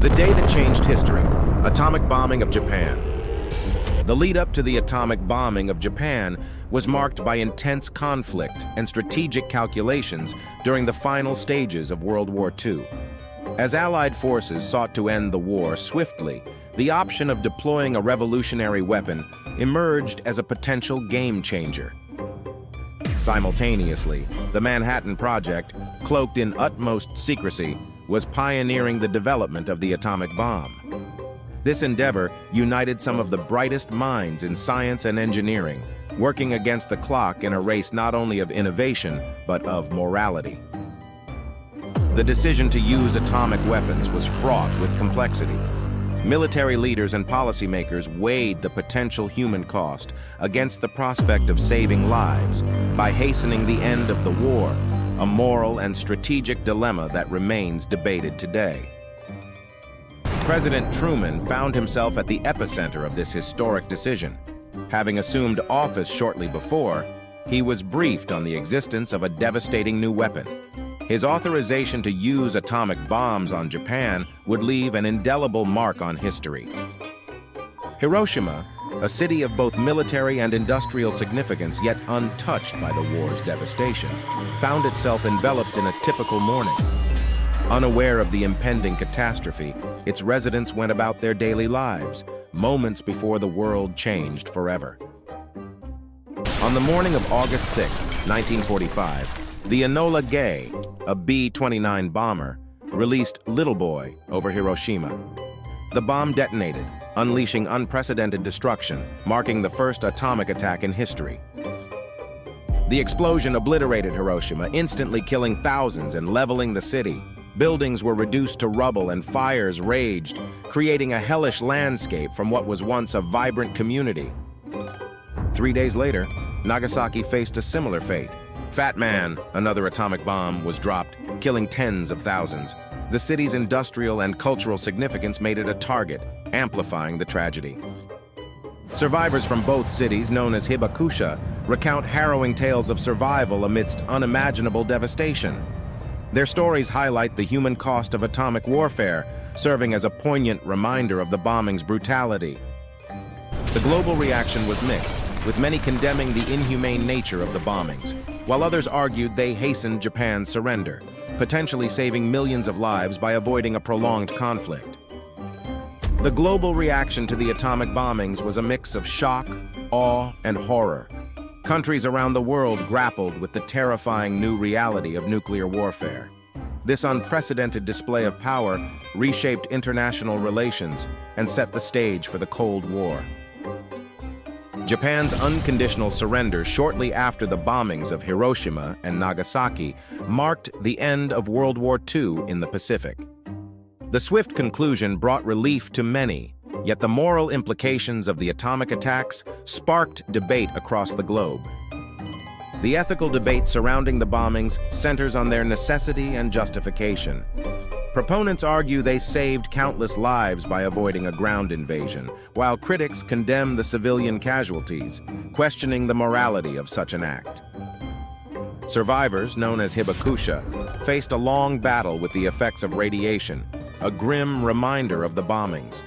The day that changed history, atomic bombing of Japan. The lead-up to the atomic bombing of Japan was marked by intense conflict and strategic calculations during the final stages of World War II. As Allied forces sought to end the war swiftly, the option of deploying a revolutionary weapon emerged as a potential game-changer. Simultaneously, the Manhattan Project, cloaked in utmost secrecy, was pioneering the development of the atomic bomb. This endeavor united some of the brightest minds in science and engineering, working against the clock in a race not only of innovation, but of morality. The decision to use atomic weapons was fraught with complexity. Military leaders and policymakers weighed the potential human cost against the prospect of saving lives by hastening the end of the war, a moral and strategic dilemma that remains debated today. President Truman found himself at the epicenter of this historic decision. Having assumed office shortly before, he was briefed on the existence of a devastating new weapon. His authorization to use atomic bombs on Japan would leave an indelible mark on history. Hiroshima, a city of both military and industrial significance yet untouched by the war's devastation, found itself enveloped in a typical mourning. Unaware of the impending catastrophe, its residents went about their daily lives, moments before the world changed forever. On the morning of August 6, 1945, the Enola Gay, a B-29 bomber, released Little Boy over Hiroshima. The bomb detonated, unleashing unprecedented destruction, marking the first atomic attack in history. The explosion obliterated Hiroshima, instantly killing thousands and leveling the city. Buildings were reduced to rubble and fires raged, creating a hellish landscape from what was once a vibrant community. 3 days later, Nagasaki faced a similar fate. Fat Man, another atomic bomb, was dropped, killing tens of thousands. The city's industrial and cultural significance made it a target, amplifying the tragedy. Survivors from both cities, known as Hibakusha, recount harrowing tales of survival amidst unimaginable devastation. Their stories highlight the human cost of atomic warfare, serving as a poignant reminder of the bombing's brutality. The global reaction was mixed, with many condemning the inhumane nature of the bombings, while others argued they hastened Japan's surrender, potentially saving millions of lives by avoiding a prolonged conflict. The global reaction to the atomic bombings was a mix of shock, awe, and horror. Countries around the world grappled with the terrifying new reality of nuclear warfare. This unprecedented display of power reshaped international relations and set the stage for the Cold War. Japan's unconditional surrender shortly after the bombings of Hiroshima and Nagasaki marked the end of World War II in the Pacific. The swift conclusion brought relief to many, yet the moral implications of the atomic attacks sparked debate across the globe. The ethical debate surrounding the bombings centers on their necessity and justification. Proponents argue they saved countless lives by avoiding a ground invasion, while critics condemn the civilian casualties, questioning the morality of such an act. Survivors, known as Hibakusha, faced a long battle with the effects of radiation, a grim reminder of the bombings.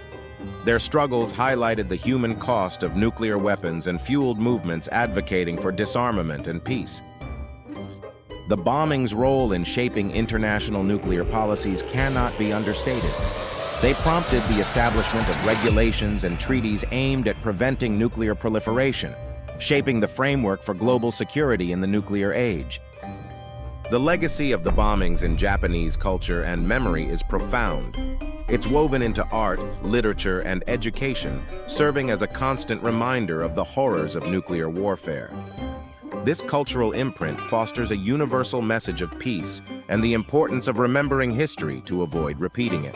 Their struggles highlighted the human cost of nuclear weapons and fueled movements advocating for disarmament and peace. The bombing's role in shaping international nuclear policies cannot be understated. They prompted the establishment of regulations and treaties aimed at preventing nuclear proliferation, shaping the framework for global security in the nuclear age. The legacy of the bombings in Japanese culture and memory is profound. It's woven into art, literature, and education, serving as a constant reminder of the horrors of nuclear warfare. This cultural imprint fosters a universal message of peace and the importance of remembering history to avoid repeating it.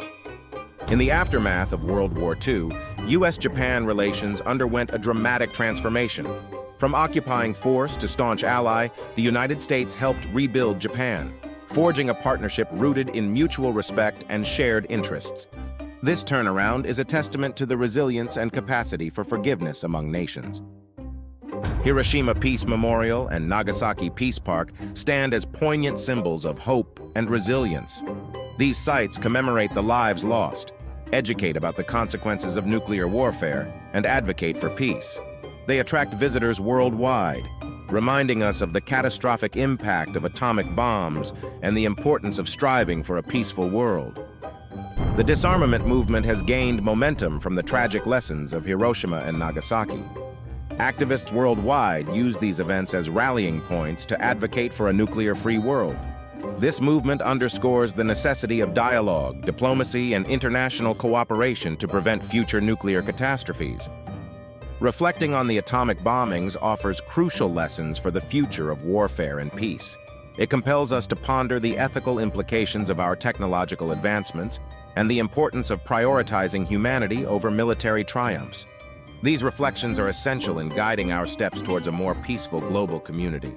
In the aftermath of World War II, U.S.-Japan relations underwent a dramatic transformation. From occupying force to staunch ally, the United States helped rebuild Japan, forging a partnership rooted in mutual respect and shared interests. This turnaround is a testament to the resilience and capacity for forgiveness among nations. Hiroshima Peace Memorial and Nagasaki Peace Park stand as poignant symbols of hope and resilience. These sites commemorate the lives lost, educate about the consequences of nuclear warfare, and advocate for peace. They attract visitors worldwide, reminding us of the catastrophic impact of atomic bombs and the importance of striving for a peaceful world. The disarmament movement has gained momentum from the tragic lessons of Hiroshima and Nagasaki. Activists worldwide use these events as rallying points to advocate for a nuclear-free world. This movement underscores the necessity of dialogue, diplomacy, and international cooperation to prevent future nuclear catastrophes. Reflecting on the atomic bombings offers crucial lessons for the future of warfare and peace. It compels us to ponder the ethical implications of our technological advancements and the importance of prioritizing humanity over military triumphs. These reflections are essential in guiding our steps towards a more peaceful global community.